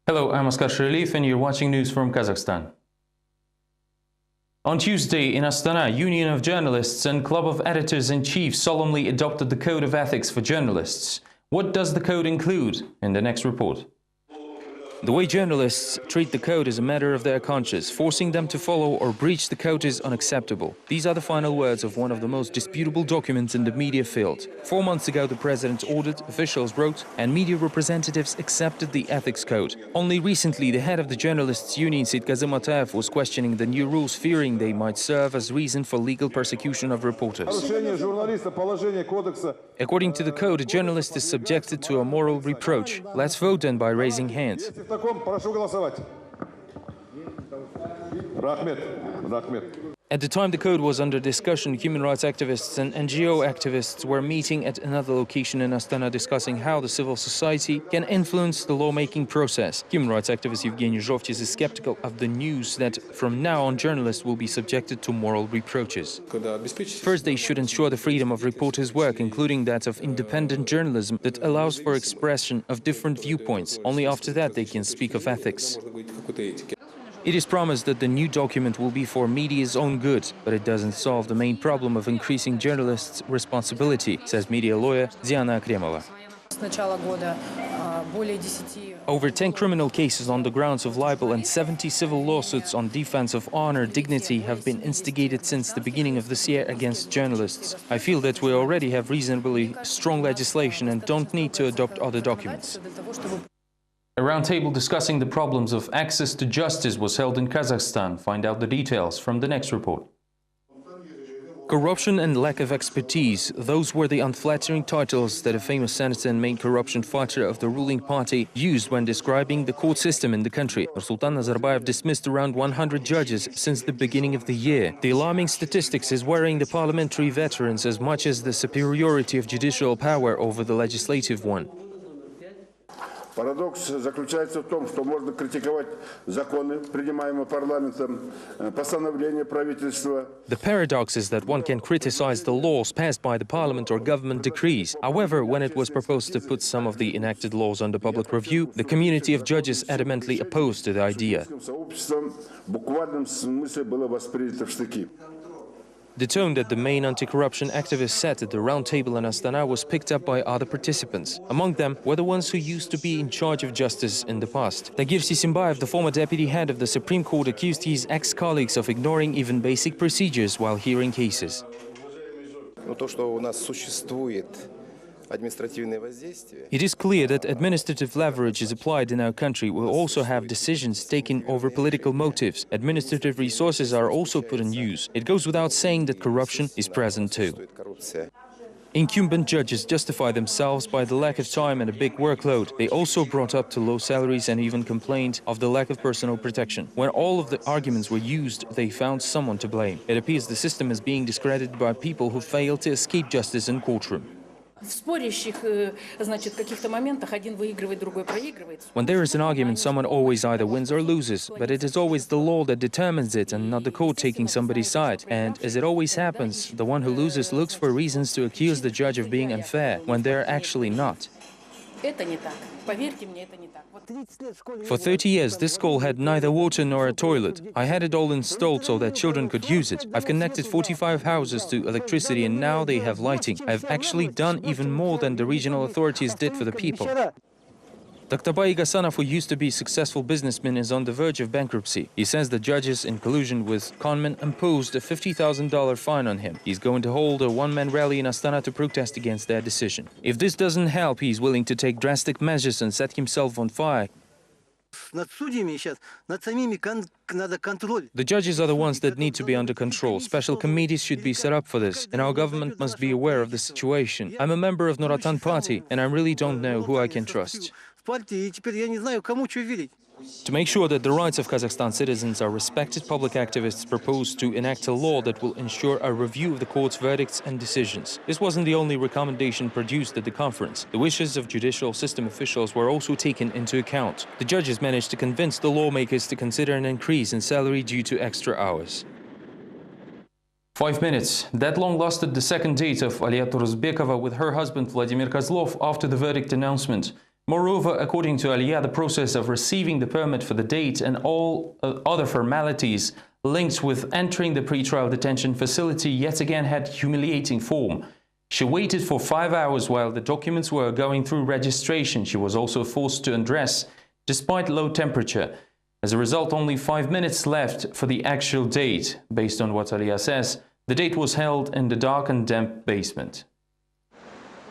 Hello, I'm Oskar Sherlief and you're watching news from Kazakhstan. On Tuesday in Astana, Union of Journalists and Club of Editors-in-Chief solemnly adopted the Code of Ethics for Journalists. What does the code include? In the next report. The way journalists treat the code is a matter of their conscience. Forcing them to follow or breach the code is unacceptable. These are the final words of one of the most disputable documents in the media field. 4 months ago, the president ordered, officials wrote, and media representatives accepted the ethics code. Only recently, the head of the journalists' union, Kazim was questioning the new rules, fearing they might serve as reason for legal persecution of reporters. According to the code, a journalist is subjected to a moral reproach. Let's vote then by raising hands. At the time the code was under discussion, human rights activists and NGO activists were meeting at another location in Astana discussing how the civil society can influence the lawmaking process. Human rights activist Evgeny Zhovtis is skeptical of the news that from now on journalists will be subjected to moral reproaches. First, they should ensure the freedom of reporters' work, including that of independent journalism that allows for expression of different viewpoints. Only after that they can speak of ethics. It is promised that the new document will be for media's own good, but it doesn't solve the main problem of increasing journalists' responsibility, says media lawyer Diana Akremova. Over 10 criminal cases on the grounds of libel and 70 civil lawsuits on defense of honor, dignity have been instigated since the beginning of this year against journalists. I feel that we already have reasonably strong legislation and don't need to adopt other documents. A roundtable discussing the problems of access to justice was held in Kazakhstan. Find out the details from the next report. Corruption and lack of expertise, those were the unflattering titles that a famous senator and main corruption fighter of the ruling party used when describing the court system in the country. Nursultan Nazarbayev dismissed around 100 judges since the beginning of the year. The alarming statistics is worrying the parliamentary veterans as much as the superiority of judicial power over the legislative one. Парадокс заключается в том, что можно критиковать законы, принимаемые парламентом, постановления правительства. The paradox is that one can criticize the laws passed by the parliament or government decrees. However, when it was proposed to put some of the enacted laws under public review, the community of judges adamantly opposed to the idea. The tone that the main anti-corruption activists set at the round table in Astana was picked up by other participants. Among them were the ones who used to be in charge of justice in the past. Tagir Sisimbayev, the former deputy head of the Supreme Court, accused his ex-colleagues of ignoring even basic procedures while hearing cases. It is clear that administrative leverage is applied in our country. We also have decisions taken over political motives. Administrative resources are also put in use. It goes without saying that corruption is present too. Incumbent judges justify themselves by the lack of time and a big workload. They also brought up to low salaries and even complained of the lack of personal protection. When all of the arguments were used, they found someone to blame. It appears the system is being discredited by people who fail to escape justice in courtroom. When there is an argument, someone always either wins or loses, but it is always the law that determines it and not the court taking somebody's side. And as it always happens, the one who loses looks for reasons to accuse the judge of being unfair, when they're actually not. For 30 years, this school had neither water nor a toilet. I had it all installed so that children could use it. I've connected 45 houses to electricity and now they have lighting. I've actually done even more than the regional authorities did for the people. Doktabay Gasanov, who used to be a successful businessman, is on the verge of bankruptcy. He says the judges, in collusion with conmen, imposed a $50,000 fine on him. He's going to hold a one-man rally in Astana to protest against their decision. If this doesn't help, he's willing to take drastic measures and set himself on fire. The judges are the ones that need to be under control. Special committees should be set up for this, and our government must be aware of the situation. I'm a member of Nuratan Party, and I really don't know who I can trust. To make sure that the rights of Kazakhstan citizens are respected, public activists proposed to enact a law that will ensure a review of the court's verdicts and decisions. This wasn't the only recommendation produced at the conference. The wishes of judicial system officials were also taken into account. The judges managed to convince the lawmakers to consider an increase in salary due to extra hours. 5 minutes. That long lasted the second date of Aliya Turuzbekova with her husband Vladimir Kozlov after the verdict announcement. Moreover, according to Aliya, the process of receiving the permit for the date and all other formalities linked with entering the pre-trial detention facility yet again had humiliating form. She waited for 5 hours while the documents were going through registration. She was also forced to undress despite low temperature. As a result, only 5 minutes left for the actual date. Based on what Aliya says, the date was held in the dark and damp basement.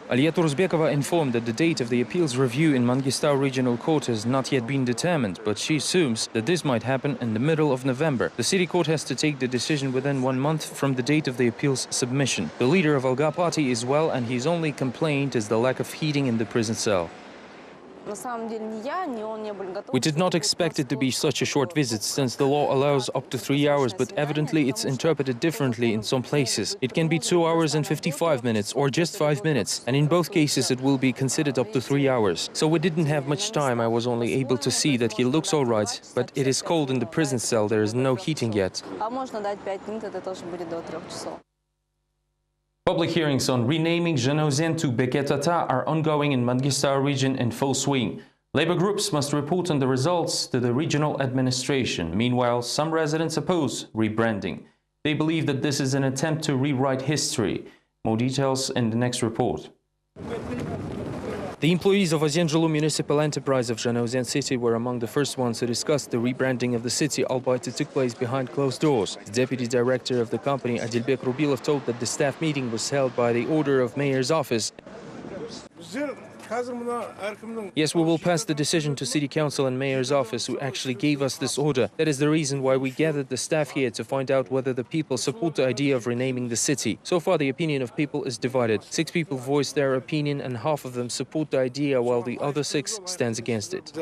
Aliya Turzbekova informed that the date of the appeals review in Mangistau Regional Court has not yet been determined, but she assumes that this might happen in the middle of November. The city court has to take the decision within 1 month from the date of the appeals submission. The leader of Alga Party is well, and his only complaint is the lack of heating in the prison cell. We did not expect it to be such a short visit, since the law allows up to 3 hours, but evidently it's interpreted differently in some places. It can be 2 hours and 55 minutes or just 5 minutes, and in both cases it will be considered up to 3 hours. So we didn't have much time. I was only able to see that he looks all right, but it is cold in the prison cell. There is no heating yet. Public hearings on renaming Zhanaozen to Beketata are ongoing in Mangistau region in full swing. Labor groups must report on the results to the regional administration. Meanwhile, some residents oppose rebranding. They believe that this is an attempt to rewrite history. More details in the next report. The employees of Ozenzhulu municipal enterprise of Zhanaozen city were among the first ones to discuss the rebranding of the city, albeit it took place behind closed doors. The deputy director of the company, Adilbek Rubilov, told that the staff meeting was held by the order of mayor's office. Yes, we will pass the decision to City Council and Mayor's office, who actually gave us this order. That is the reason why we gathered the staff here, to find out whether the people support the idea of renaming the city. So far, the opinion of people is divided. 6 people voiced their opinion, and half of them support the idea, while the other 6 stands against it.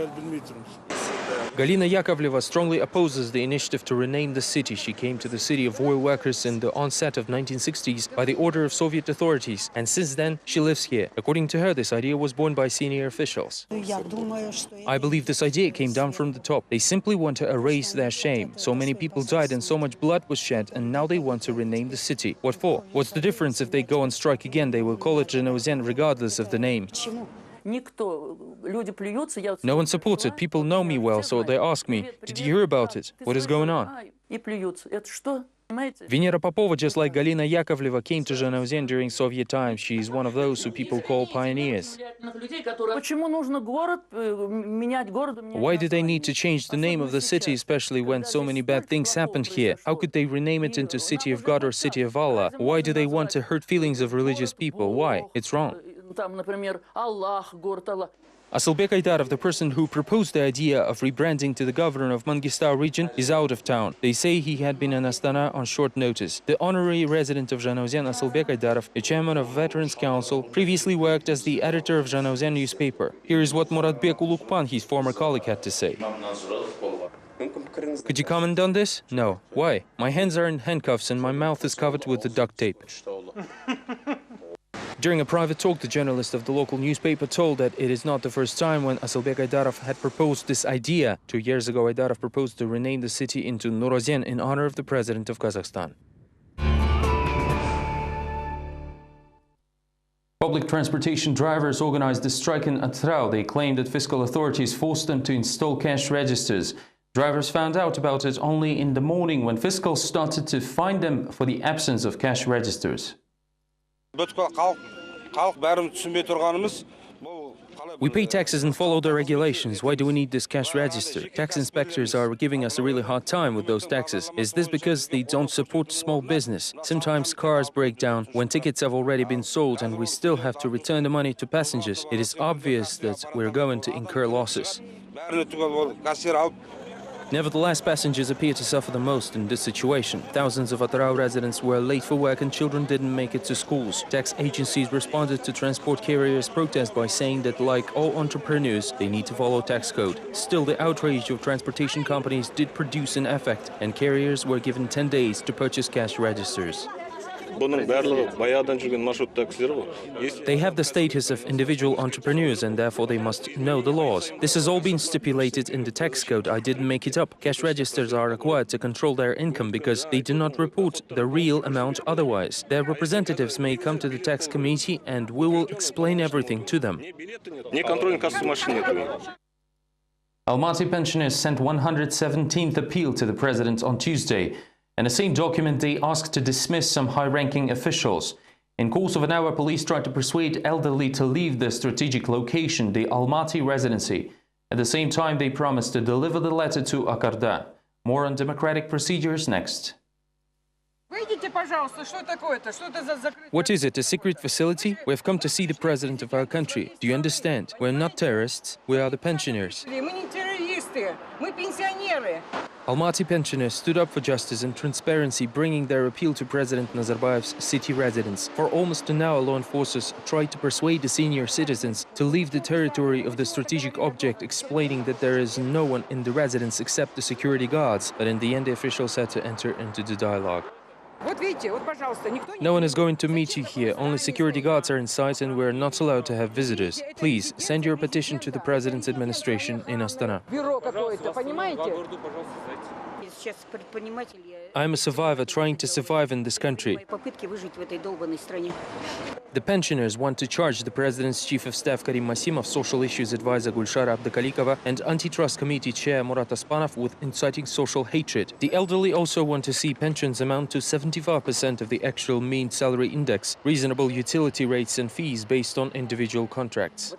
Galina Yakovleva strongly opposes the initiative to rename the city. She came to the city of oil workers in the onset of 1960s by the order of Soviet authorities, and since then she lives here. According to her, this idea was born by senior officials. I believe this idea came down from the top. They simply want to erase their shame. So many people died and so much blood was shed, and now they want to rename the city. What for? What's the difference if they go on strike again? They will call it Zhanaozen regardless of the name. No one supports it. People know me well, so they ask me, did you hear about it? What is going on? Venera Popova, just like Galina Yakovleva, came to Zhanaozen during Soviet times. She is one of those who people call pioneers. Why do they need to change the name of the city, especially when so many bad things happened here? How could they rename it into City of God or City of Allah? Why do they want to hurt feelings of religious people? Why? It's wrong. Asylbek Aydarov, the person who proposed the idea of rebranding to the governor of Mangistau region, is out of town. They say he had been in Astana on short notice. The honorary resident of Zhanaozen, Asylbek Aydarov, a chairman of Veterans Council, previously worked as the editor of Zhanaozen newspaper. Here is what Muratbek Ulukpan, his former colleague, had to say. Could you comment on this? No. Why? My hands are in handcuffs and my mouth is covered with the duct tape. During a private talk, the journalist of the local newspaper told that it is not the first time when Asylbek Aydarov had proposed this idea. 2 years ago, Aydarov proposed to rename the city into Nurozen in honor of the president of Kazakhstan. Public transportation drivers organized a strike in Atrau. They claimed that fiscal authorities forced them to install cash registers. Drivers found out about it only in the morning when fiscals started to fine them for the absence of cash registers. We pay taxes and follow the regulations. Why do we need this cash register? Tax inspectors are giving us a really hard time with those taxes. Is this because they don't support small business? Sometimes cars break down when tickets have already been sold and we still have to return the money to passengers. It is obvious that we're going to incur losses. Nevertheless, passengers appear to suffer the most in this situation. Thousands of Atrau residents were late for work and children didn't make it to schools. Tax agencies responded to transport carriers' protest by saying that, like all entrepreneurs, they need to follow tax code. Still, the outrage of transportation companies did produce an effect, and carriers were given 10 days to purchase cash registers. They have the status of individual entrepreneurs and therefore they must know the laws. This has all been stipulated in the tax code. I didn't make it up. Cash registers are required to control their income because they do not report the real amount otherwise. Their representatives may come to the tax committee and we will explain everything to them. Almaty pensioners sent 117th appeal to the president on Tuesday. In the same document, they asked to dismiss some high-ranking officials. In course of an hour, police tried to persuade elderly to leave the strategic location, the Almaty residency. At the same time, they promised to deliver the letter to Akarda. More on democratic procedures next. What is it, a secret facility? We have come to see the president of our country. Do you understand? We're not terrorists, we are the pensioners. Almaty pensioners stood up for justice and transparency, bringing their appeal to President Nazarbayev's city residence. For almost an hour, law enforcers tried to persuade the senior citizens to leave the territory of the strategic object, explaining that there is no one in the residence except the security guards. But in the end, the officials had to enter into the dialogue. No one is going to meet you here. Only security guards are inside and we're not allowed to have visitors. Please send your petition to the president's administration in Astana. I am a survivor trying to survive in this country. The pensioners want to charge the President's Chief of Staff Karim Masimov, Social Issues Advisor Gulshara Abdukalikova and Antitrust Committee Chair Murat Aspanov with inciting social hatred. The elderly also want to see pensions amount to 75% of the actual mean salary index, reasonable utility rates and fees based on individual contracts.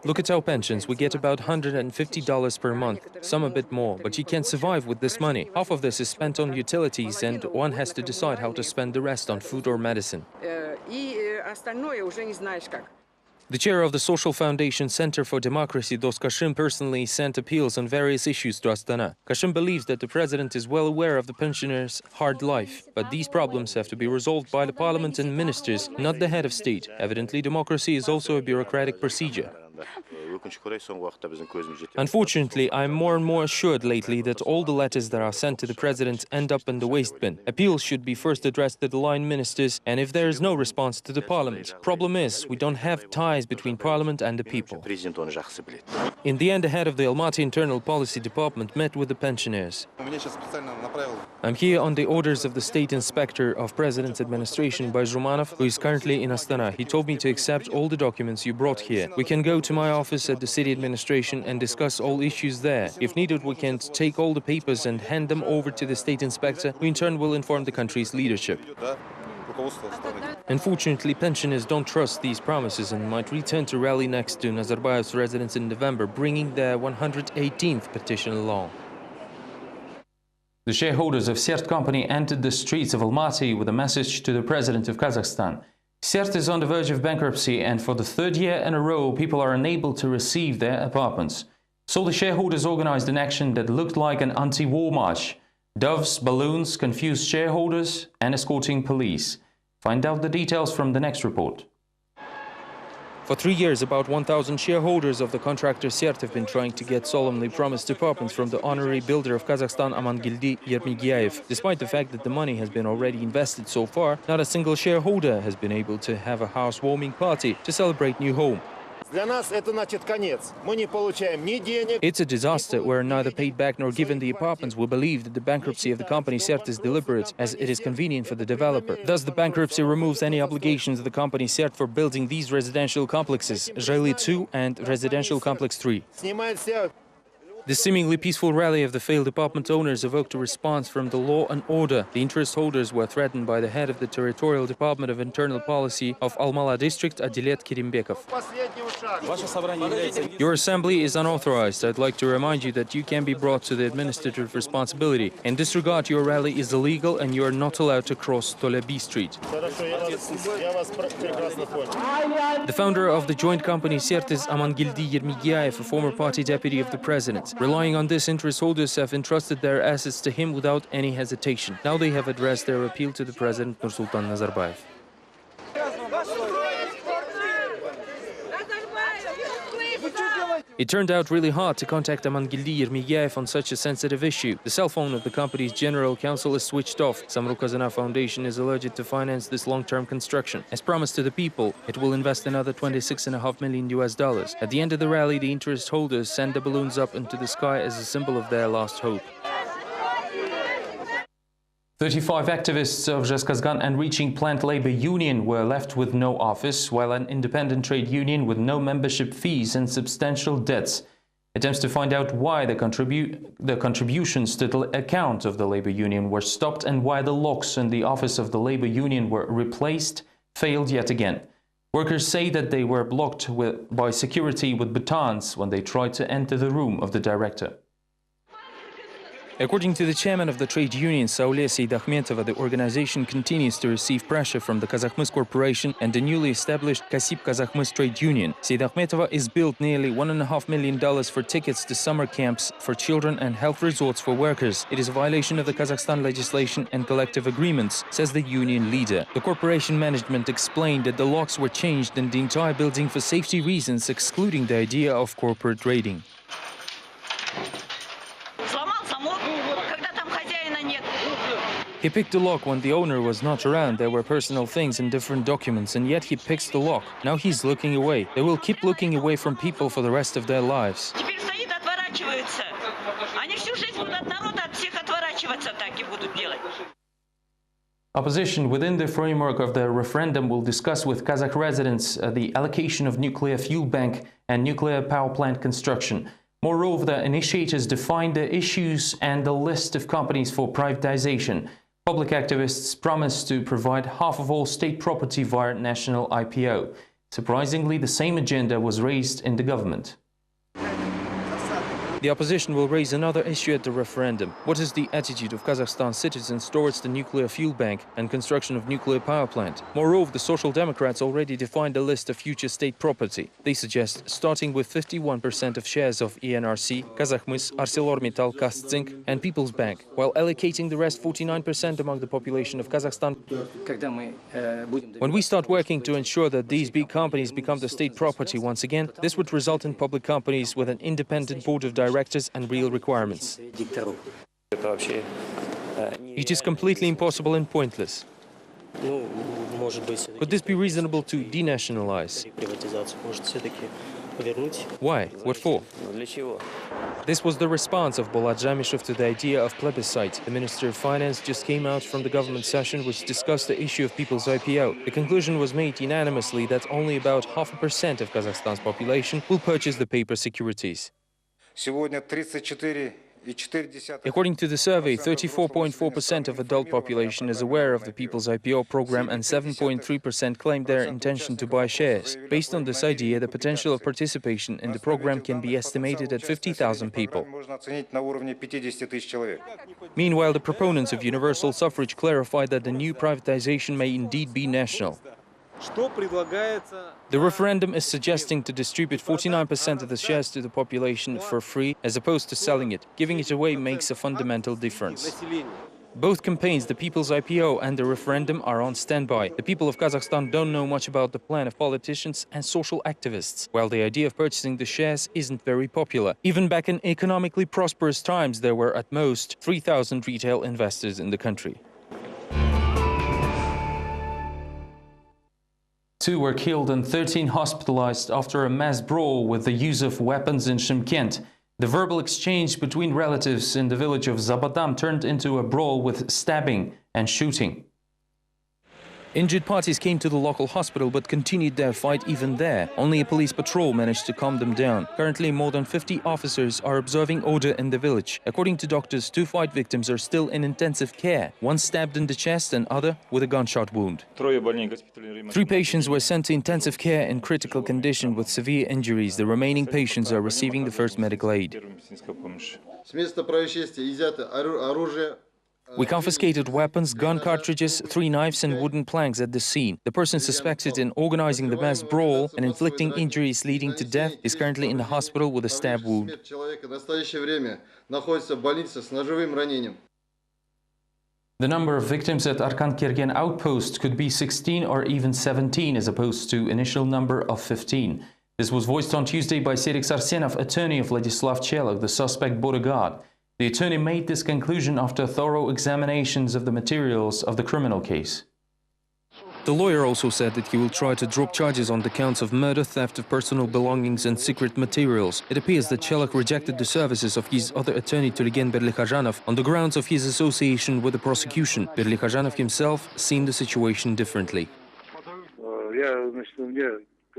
Look at our pensions. We get about $150 per month, some a bit more, but you can't survive with this money. Half of this is spent on utilities and one has to decide how to spend the rest on food or medicine. The chair of the Social Foundation Center for Democracy, Dos Kashim, personally sent appeals on various issues to Astana. Kashim believes that the president is well aware of the pensioners' hard life, but these problems have to be resolved by the parliament and ministers, not the head of state. Evidently, democracy is also a bureaucratic procedure. Unfortunately, I am more and more assured lately that all the letters that are sent to the president end up in the waste bin. Appeals should be first addressed to the line ministers, and if there is no response to the parliament. Problem is, we don't have ties between parliament and the people. In the end, the head of the Almaty Internal Policy Department met with the pensioners. I'm here on the orders of the State Inspector of President's Administration, Bajrumanov, who is currently in Astana. He told me to accept all the documents you brought here. We can go to my office at the city administration and discuss all issues there. If needed, we can take all the papers and hand them over to the State Inspector, who in turn will inform the country's leadership. Unfortunately, pensioners don't trust these promises and might return to rally next to Nazarbayev's residence in November, bringing their 118th petition along. The shareholders of Sert company entered the streets of Almaty with a message to the president of Kazakhstan. Sert is on the verge of bankruptcy, and for the third year in a row, people are unable to receive their apartments. So the shareholders organized an action that looked like an anti-war march. Doves, balloons, confused shareholders, and escorting police. Find out the details from the next report. For 3 years, about 1,000 shareholders of the contractor Sert have been trying to get solemnly promised apartments from the honorary builder of Kazakhstan, Amangildi Yermigiayev. Despite the fact that the money has been already invested so far, not a single shareholder has been able to have a housewarming party to celebrate new home. It's a disaster. We're neither paid back nor given the apartments. We believe that the bankruptcy of the company Sert is deliberate, as it is convenient for the developer. Thus, the bankruptcy removes any obligations of the company Sert for building these residential complexes, Zheli 2 and Residential Complex 3. The seemingly peaceful rally of the failed apartment owners evoked a response from the law and order. The interest holders were threatened by the head of the Territorial Department of Internal Policy of Almala District, Adilet Kirimbekov. Your assembly is unauthorized. I'd like to remind you that you can be brought to the administrative responsibility. In this regard, your rally is illegal and you are not allowed to cross Tolebi Street. The founder of the joint company Sert is Amangildi Yermigiayev, a former party deputy of the president. Relying on this, interest holders have entrusted their assets to him without any hesitation. Now they have addressed their appeal to the president, Nursultan Nazarbayev. It turned out really hard to contact Amangildi Yermiyayev on such a sensitive issue. The cell phone of the company's general counsel is switched off. Samruk-Kazana Foundation is alleged to finance this long-term construction. As promised to the people, it will invest another $26.5 million. At the end of the rally, the interest holders send the balloons up into the sky as a symbol of their last hope. 35 activists of Zhezkazgan and Reaching Plant Labor Union were left with no office, while an independent trade union with no membership fees and substantial debts. Attempts to find out why the contributions to the account of the labor union were stopped and why the locks in the office of the labor union were replaced failed yet again. Workers say that they were blocked by security with batons when they tried to enter the room of the director. According to the chairman of the trade union, Saule Seydahmetova, the organization continues to receive pressure from the Kazakhmys Corporation and the newly established Kasip Kazakhmys Trade Union. Seydahmetova is billed nearly $1.5 million for tickets to summer camps for children and health resorts for workers. It is a violation of the Kazakhstan legislation and collective agreements, says the union leader. The corporation management explained that the locks were changed in the entire building for safety reasons, excluding the idea of corporate raiding. He picked the lock when the owner was not around. There were personal things and different documents, and yet he picks the lock. Now he's looking away. They will keep looking away from people for the rest of their lives. Opposition within the framework of the referendum will discuss with Kazakh residents the allocation of nuclear fuel bank and nuclear power plant construction. Moreover, the initiators defined the issues and the list of companies for privatization. Public activists promised to provide half of all state property via national IPO. Surprisingly, the same agenda was raised in the government. The opposition will raise another issue at the referendum. What is the attitude of Kazakhstan citizens towards the nuclear fuel bank and construction of nuclear power plant? Moreover, the Social Democrats already defined a list of future state property. They suggest starting with 51% of shares of ENRC, Kazakhmys, ArcelorMittal, Kaztsink and People's Bank, while allocating the rest 49% among the population of Kazakhstan. When we start working to ensure that these big companies become the state property once again, this would result in public companies with an independent board of directors and real requirements. It is completely impossible and pointless. Could this be reasonable to denationalize? Why? What for? This was the response of Bolat Jamishov to the idea of plebiscite. The Minister of Finance just came out from the government session which discussed the issue of people's IPO. The conclusion was made unanimously that only about 0.5% of Kazakhstan's population will purchase the paper securities. According to the survey, 34.4% of adult population is aware of the People's IPO program and 7.3% claim their intention to buy shares. Based on this idea, the potential of participation in the program can be estimated at 50,000 people. Meanwhile, the proponents of universal suffrage clarified that the new privatization may indeed be national. The referendum is suggesting to distribute 49% of the shares to the population for free as opposed to selling it. Giving it away makes a fundamental difference. Both campaigns, the People's IPO and the referendum, are on standby. The people of Kazakhstan don't know much about the plan of politicians and social activists, while the idea of purchasing the shares isn't very popular. Even back in economically prosperous times, there were at most 3,000 retail investors in the country. 2 were killed and 13 hospitalized after a mass brawl with the use of weapons in Shymkent. The verbal exchange between relatives in the village of Zabadam turned into a brawl with stabbing and shooting. Injured parties came to the local hospital but continued their fight even there. Only a police patrol managed to calm them down. Currently, more than 50 officers are observing order in the village. According to doctors, 2 fight victims are still in intensive care. One stabbed in the chest and other with a gunshot wound. 3 patients were sent to intensive care in critical condition with severe injuries. The remaining patients are receiving the first medical aid. We confiscated weapons, gun cartridges, 3 knives and wooden planks at the scene. The person suspected in organizing the mass brawl and inflicting injuries leading to death is currently in the hospital with a stab wound. The number of victims at Arkan Kergen outpost could be 16 or even 17 as opposed to initial number of 15. This was voiced on Tuesday by Serek Sarsenov, attorney of Vladislav Chelok, the suspect bodyguard. The attorney made this conclusion after thorough examinations of the materials of the criminal case. The lawyer also said that he will try to drop charges on the counts of murder, theft of personal belongings and secret materials. It appears that Chelok rejected the services of his other attorney Turgen Berlikhajanov on the grounds of his association with the prosecution. Berlikhajanov himself seen the situation differently.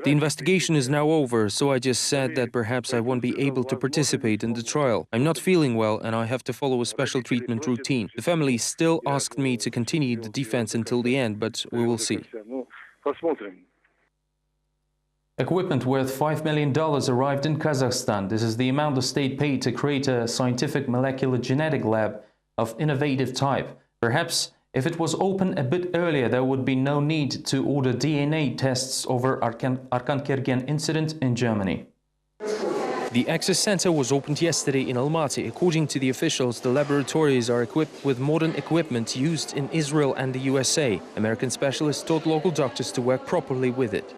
The investigation is now over, so I just said that perhaps I won't be able to participate in the trial. I'm not feeling well and I have to follow a special treatment routine. The family still asked me to continue the defense until the end, but we will see. Equipment worth $5 million arrived in Kazakhstan. This is the amount the state paid to create a scientific molecular genetic lab of innovative type. Perhaps if it was opened a bit earlier, there would be no need to order DNA tests over Arkan-Kergen incident in Germany. The Access Center was opened yesterday in Almaty. According to the officials, the laboratories are equipped with modern equipment used in Israel and the USA. American specialists taught local doctors to work properly with it.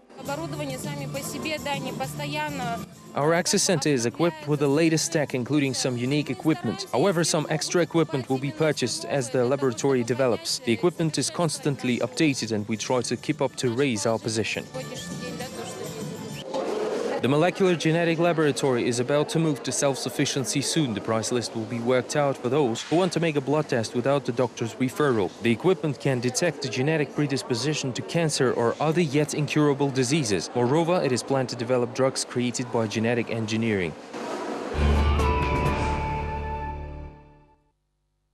Our Access Center is equipped with the latest tech, including some unique equipment. However, some extra equipment will be purchased as the laboratory develops. The equipment is constantly updated and we try to keep up to raise our position. The molecular genetic laboratory is about to move to self-sufficiency soon. The price list will be worked out for those who want to make a blood test without the doctor's referral. The equipment can detect the genetic predisposition to cancer or other yet incurable diseases. Moreover, it is planned to develop drugs created by genetic engineering.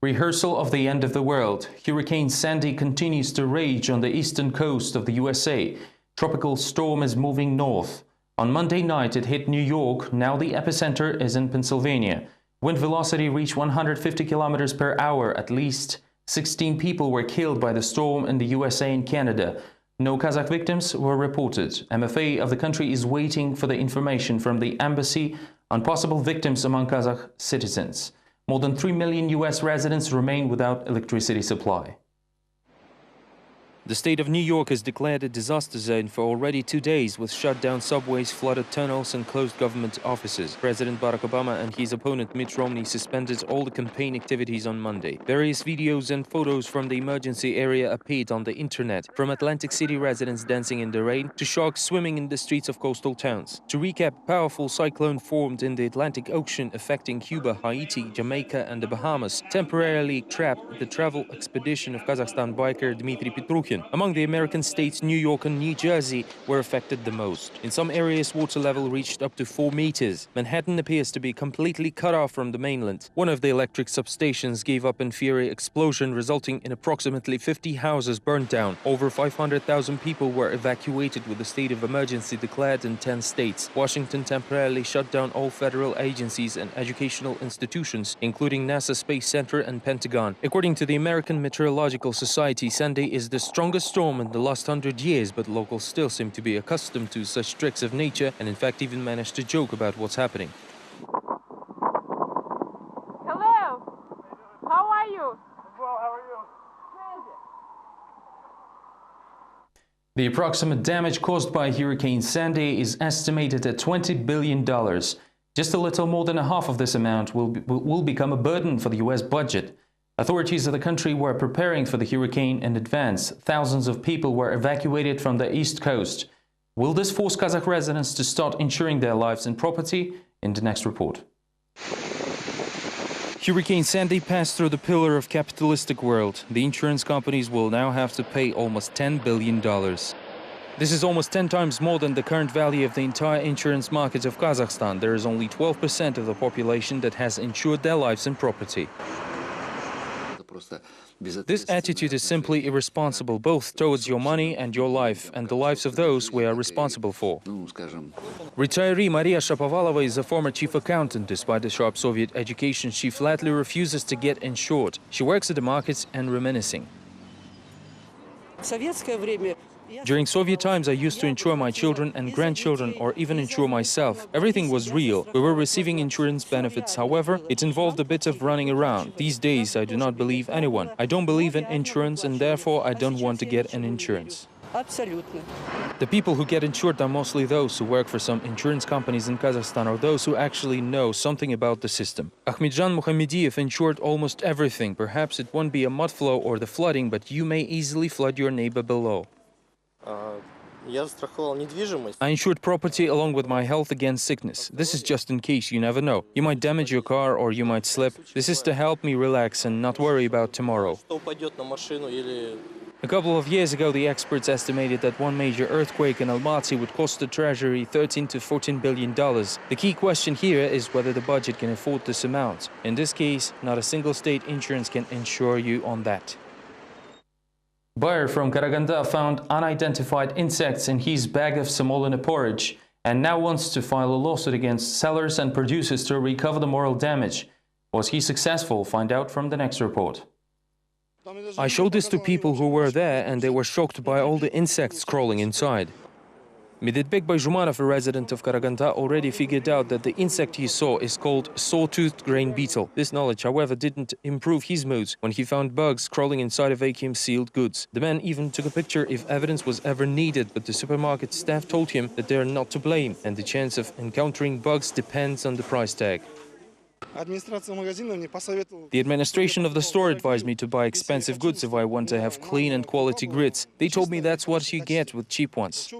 Rehearsal of the end of the world. Hurricane Sandy continues to rage on the eastern coast of the USA. Tropical storm is moving north. On Monday night, it hit New York. Now the epicenter is in Pennsylvania. Wind velocity reached 150 kilometers per hour. At least 16 people were killed by the storm in the USA and Canada. No Kazakh victims were reported. MFA of the country is waiting for the information from the embassy on possible victims among Kazakh citizens. More than 3 million US residents remain without electricity supply. The state of New York has declared a disaster zone for already 2 days, with shut down subways, flooded tunnels and closed government offices. President Barack Obama and his opponent Mitt Romney suspended all the campaign activities on Monday. Various videos and photos from the emergency area appeared on the internet, from Atlantic City residents dancing in the rain to sharks swimming in the streets of coastal towns. To recap, a powerful cyclone formed in the Atlantic Ocean, affecting Cuba, Haiti, Jamaica and the Bahamas, temporarily trapped the travel expedition of Kazakhstan biker Dmitry Petrukhin. Among the American states, New York and New Jersey were affected the most. In some areas, water level reached up to 4 meters. Manhattan appears to be completely cut off from the mainland. One of the electric substations gave up in fury explosion, resulting in approximately 50 houses burned down. Over 500,000 people were evacuated with a state of emergency declared in 10 states. Washington temporarily shut down all federal agencies and educational institutions, including NASA Space Center and Pentagon. According to the American Meteorological Society, Sunday is the strongest storm in the last 100 years, but locals still seem to be accustomed to such tricks of nature and in fact even manage to joke about what's happening. Hello, how are you? Well, how are you? The approximate damage caused by Hurricane Sandy is estimated at $20 billion. Just a little more than half of this amount will become a burden for the US budget. Authorities of the country were preparing for the hurricane in advance. Thousands of people were evacuated from the east coast. Will this force Kazakh residents to start insuring their lives and property? In the next report. Hurricane Sandy passed through the pillar of capitalistic world. The insurance companies will now have to pay almost $10 billion. This is almost 10 times more than the current value of the entire insurance market of Kazakhstan. There is only 12% of the population that has insured their lives and property. This attitude is simply irresponsible, both towards your money and your life, and the lives of those we are responsible for. Retiree Maria Shapovalova is a former chief accountant. Despite a sharp Soviet education, she flatly refuses to get insured. She works at the markets and reminiscing. During Soviet times, I used to insure my children and grandchildren, or even insure myself. Everything was real. We were receiving insurance benefits. However, it involved a bit of running around. These days, I do not believe anyone. I don't believe in insurance, and therefore I don't want to get an insurance. Абсолютно. The people who get insured are mostly those who work for some insurance companies in Kazakhstan or those who actually know something about the system. Ahmedjan Muhammadiev insured almost everything. Perhaps it won't be a mud flow or the flooding, but you may easily flood your neighbor below. I insured property along with my health against sickness. This is just in case, you never know. You might damage your car or you might slip. This is to help me relax and not worry about tomorrow. A couple of years ago, the experts estimated that one major earthquake in Almaty would cost the treasury $13 to $14 billion. The key question here is whether the budget can afford this amount. In this case, not a single state insurance can insure you on that. Buyer from Karaganda found unidentified insects in his bag of semolina porridge and now wants to file a lawsuit against sellers and producers to recover the moral damage. Was he successful? Find out from the next report. I showed this to people who were there and they were shocked by all the insects crawling inside. Medetbek Bayjumanov, a resident of Karaganda, already figured out that the insect he saw is called saw-toothed grain beetle. This knowledge, however, didn't improve his moods when he found bugs crawling inside of vacuum-sealed goods. The man even took a picture if evidence was ever needed, but the supermarket staff told him that they are not to blame, and the chance of encountering bugs depends on the price tag. The administration of the store advised me to buy expensive goods if I want to have clean and quality grits. They told me that's what you get with cheap ones.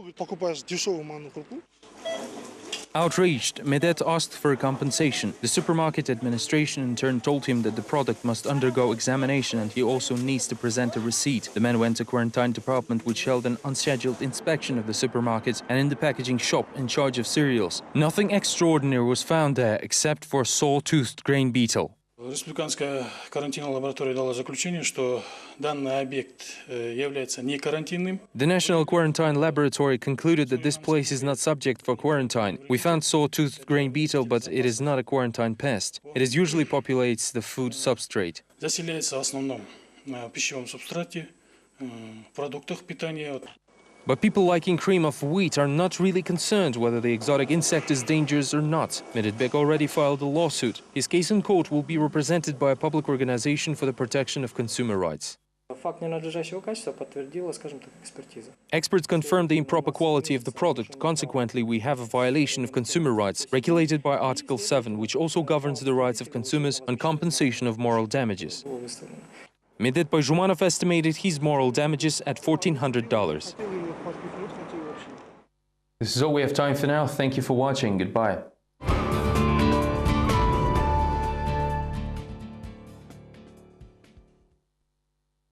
Outraged, Medet asked for a compensation. The supermarket administration in turn told him that the product must undergo examination and he also needs to present a receipt. The man went to quarantine department, which held an unscheduled inspection of the supermarket and in the packaging shop in charge of cereals. Nothing extraordinary was found there except for saw-toothed grain beetle. Республиканская карантинная лаборатория дала заключение, что данный объект является не карантинным. The National Quarantine Laboratory concluded that this place is not subject for quarantine. We found saw-toothed grain beetle, but it is not a quarantine pest. It is usually populates the food substrate. Заселяется в основном на пищевом субстрате, продуктах питания. But people liking cream of wheat are not really concerned whether the exotic insect is dangerous or not. Medetbek already filed a lawsuit. His case in court will be represented by a public organization for the protection of consumer rights. Experts confirmed the improper quality of the product. Consequently, we have a violation of consumer rights, regulated by Article 7, which also governs the rights of consumers on compensation of moral damages. Medet Bayjumanov estimated his moral damages at $1,400. This is all we have time for now. Thank you for watching. Goodbye.